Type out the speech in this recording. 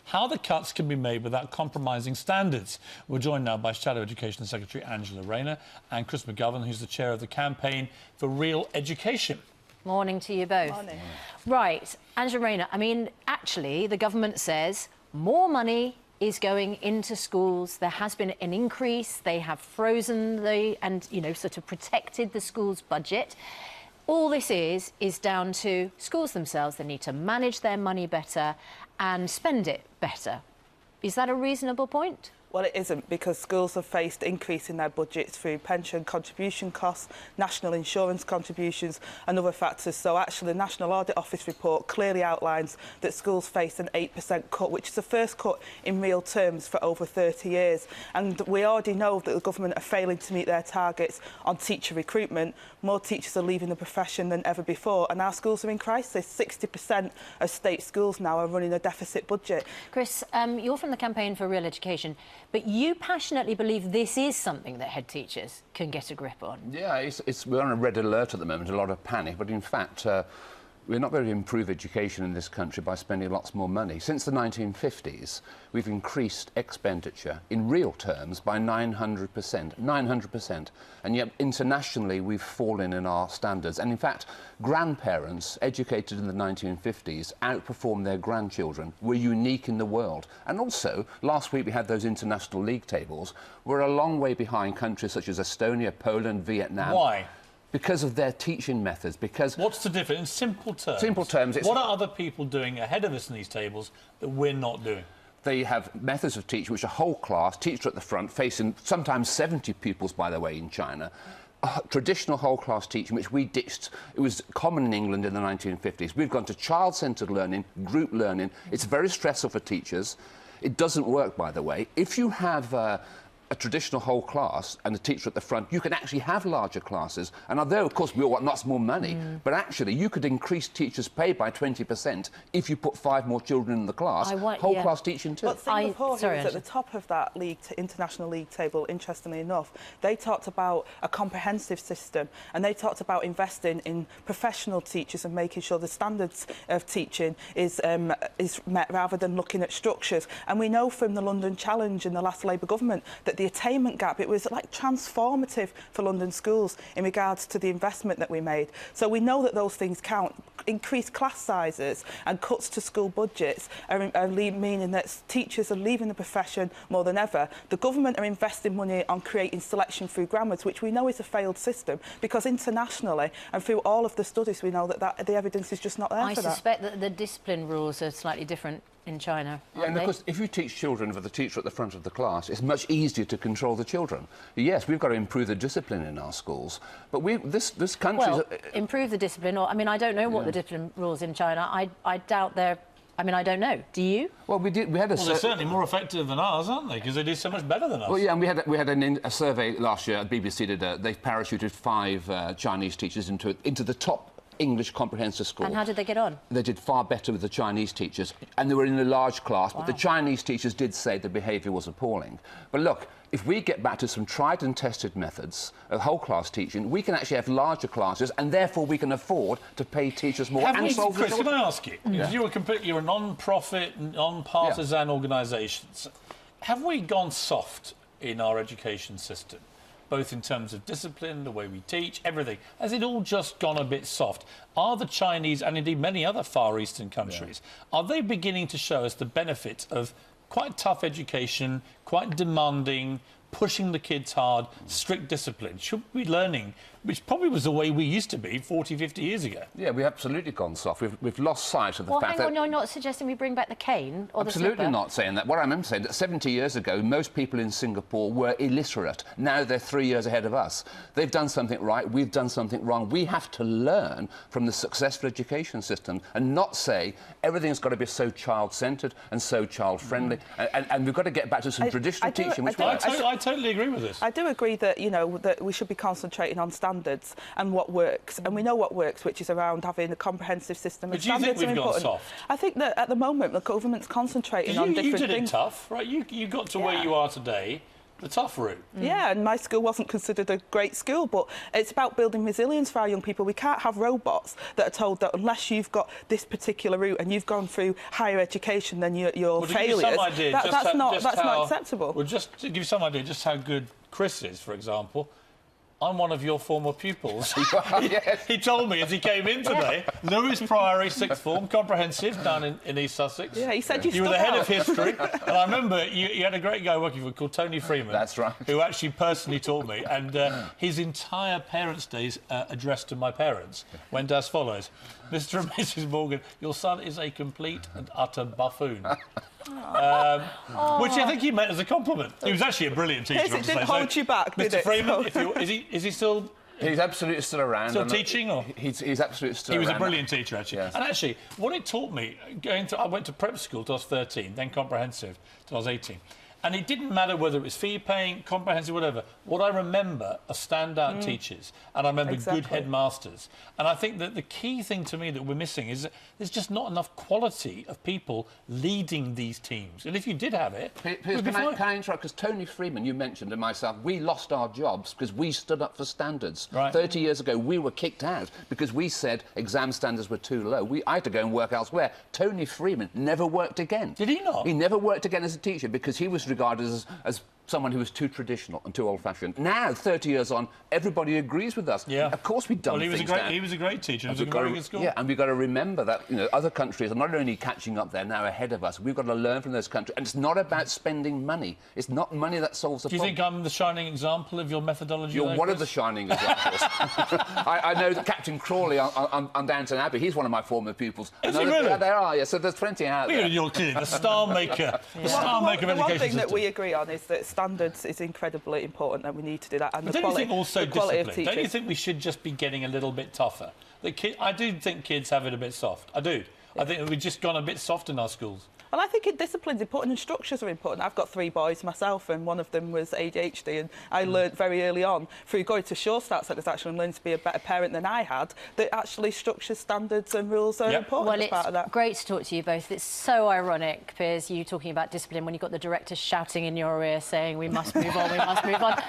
how the cuts can be made without compromising standards. We're joined now by Shadow Education Secretary Angela Rayner and Chris McGovern, who's the chair of the Campaign for Real Education. Morning to you both. Morning. Right, Angela Rayner, I mean, actually, the government says more money is going into schools. There has been an increase. They have frozen and sort of protected the school's budget. All this is down to schools themselves. They need to manage their money better and spend it better. Is that a reasonable point? Well, it isn't, because schools have faced increase in their budgets through pension contribution costs, national insurance contributions and other factors. So actually the National Audit Office report clearly outlines that schools face an 8% cut, which is the first cut in real terms for over 30 years. And we already know that the government are failing to meet their targets on teacher recruitment. More teachers are leaving the profession than ever before, and our schools are in crisis. 60% of state schools now are running a deficit budget. Chris, you're from the Campaign for Real Education, but you passionately believe this is something that head teachers can get a grip on. Yeah, we're on a red alert at the moment, a lot of panic, but in fact, we're not going to improve education in this country by spending lots more money. Since the 1950s, we've increased expenditure in real terms by 900%. 900%. And yet, internationally, we've fallen in our standards. And in fact, grandparents educated in the 1950s outperformed their grandchildren. We're unique in the world. And also, last week we had those international league tables. We're a long way behind countries such as Estonia, Poland, Vietnam. Why? Because of their teaching methods, because... What's the difference? In simple terms. Simple terms, what are other people doing ahead of us in these tables that we're not doing? They have methods of teaching which are whole class, teacher at the front, facing sometimes 70 pupils, by the way, in China. Traditional whole class teaching, which we ditched. It was common in England in the 1950s. We've gone to child-centred learning, group learning. It's very stressful for teachers. It doesn't work, by the way. If you have a traditional whole class and a teacher at the front, you can actually have larger classes. And although, of course, we all want lots more money, but actually you could increase teachers' pay by 20% if you put 5 more children in the class. Whole class teaching too. But Singapore, who was at the top of that international league table, interestingly enough, they talked about a comprehensive system, and they talked about investing in professional teachers and making sure the standards of teaching is met, rather than looking at structures. And we know from the London Challenge in the last Labour government that the attainment gap, it was like transformative for London schools in regards to the investment that we made. So we know that those things count. Increased class sizes and cuts to school budgets are meaning that teachers are leaving the profession more than ever. The government are investing money on creating selection through grammars, which we know is a failed system, because internationally and through all of the studies we know that the evidence is just not there for that. I suspect that the discipline rules are slightly different in China. Yeah, and of course, if you teach children with the teacher at the front of the class, it's much easier to control the children. Yes, we've got to improve the discipline in our schools, but this country... Well, improve the discipline, or, I mean, I don't know what the discipline rules in China. I doubt they're... I mean, I don't know. Do you? Well, we had a... Well, they're certainly more effective than ours, aren't they? Because they do so much better than us. Well, yeah, and we had a survey last year. BBC did they parachuted 5 Chinese teachers into the top English comprehensive school. And how did they get on? They did far better with the Chinese teachers, and they were in a large class, but the Chinese teachers did say the behaviour was appalling. But look, if we get back to some tried and tested methods of whole class teaching, we can actually have larger classes, and therefore we can afford to pay teachers more and solve the... Chris, can I ask you? Because you're a non-profit, non-partisan organisation. Have we gone soft in our education system? Both in terms of discipline, the way we teach, everything. Has it all just gone a bit soft? Are the Chinese, and indeed many other Far Eastern countries, are they beginning to show us the benefits of quite tough education, quite demanding, pushing the kids hard, strict discipline? Should we be learning, which probably was the way we used to be 40, 50 years ago? Yeah, we've absolutely gone soft. We've lost sight of the fact that... Well, hang on, you're not suggesting we bring back the cane or the slipper? Absolutely not saying that. What I'm saying that 70 years ago, most people in Singapore were illiterate. Now they're 3 years ahead of us. They've done something right, we've done something wrong. We have to learn from the successful education system and not say everything's got to be so child-centred and so child-friendly. And we've got to get back to some traditional teaching. I totally agree with this. I do agree that, that we should be concentrating on standards and what works. And we know what works, which is around having a comprehensive system of standards. But do you think we've gone soft? I think that at the moment the government's concentrating on different things. You did it tough, right? You got to where you are today the tough route. Yeah, and my school wasn't considered a great school, but it's about building resilience for our young people. We can't have robots that are told that unless you've got this particular route and you've gone through higher education, then you're Well, to give you failures. some idea, That's not acceptable. Well, just to give you some idea just how good Chris is, for example, I'm one of your former pupils. Yes. He told me as he came in today, Lewis Priory, sixth form, comprehensive, down in East Sussex. Yeah, he said you were the stood head out. of history. And I remember you had a great guy working for you called Tony Freeman. That's right. Who actually personally taught me. And his entire Parents' Days address to my parents went as follows. Mr. and Mrs. Morgan, your son is a complete and utter buffoon. Which I think he meant as a compliment. He was actually a brilliant teacher. Yes, it I have to didn't say. hold you back, did Mr. it? Freeman, is he still... He's absolutely still around. Still and teaching, or he's absolutely still he was around. a brilliant teacher, actually. Yes. And actually, what it taught me, I went to prep school till I was 13, then comprehensive till I was 18. And it didn't matter whether it was fee paying, comprehensive, whatever. What I remember are standout teachers, and I remember Exactly. good headmasters. And I think that the key thing to me that we're missing is that there's just not enough quality of people leading these teams. And if you did have it, Piers, we'd be fine. can I interrupt? Because Tony Freeman, you mentioned, and myself, we lost our jobs because we stood up for standards. Right. 30 years ago, we were kicked out because we said exam standards were too low. I had to go and work elsewhere. Tony Freeman never worked again. Did he not? He never worked again as a teacher because he was regarded as someone who was too traditional and too old-fashioned. Now, 30 years on, everybody agrees with us. Yeah. Of course we've done Well, things he was a great teacher. It was a We've got very to- good school. Yeah, and we've got to remember that other countries are not only catching up, they're now ahead of us. We've got to learn from those countries. And it's not about spending money. It's not money that solves the Do you problem. think I'm the shining example of your methodology? You're there, one of Chris? the shining examples. I know that Captain Crawley on Downton Abbey, he's one of my former pupils. Is And he others- really? Yeah, there are, yeah. So there's plenty out there. You're clearly the star maker. The star maker of The one education thing that system. we agree on is that standards is incredibly important and we need to do that. And But the don't you quality, think also the quality of discipline? teachers. Don't you think we should just be getting a little bit tougher? I do think kids have it a bit soft. I do. I think we've just gone a bit soft in our schools. Well, I think discipline's important and structures are important. I've got 3 boys myself and one of them was ADHD and I learned very early on through going to Sure Start Centres actually and learning to be a better parent than I had that actually structures, standards and rules are Yep. important Well, as part of that. it's great to talk to you both. It's so ironic, Piers, you talking about discipline when you've got the director shouting in your ear saying we must move on, we must move on.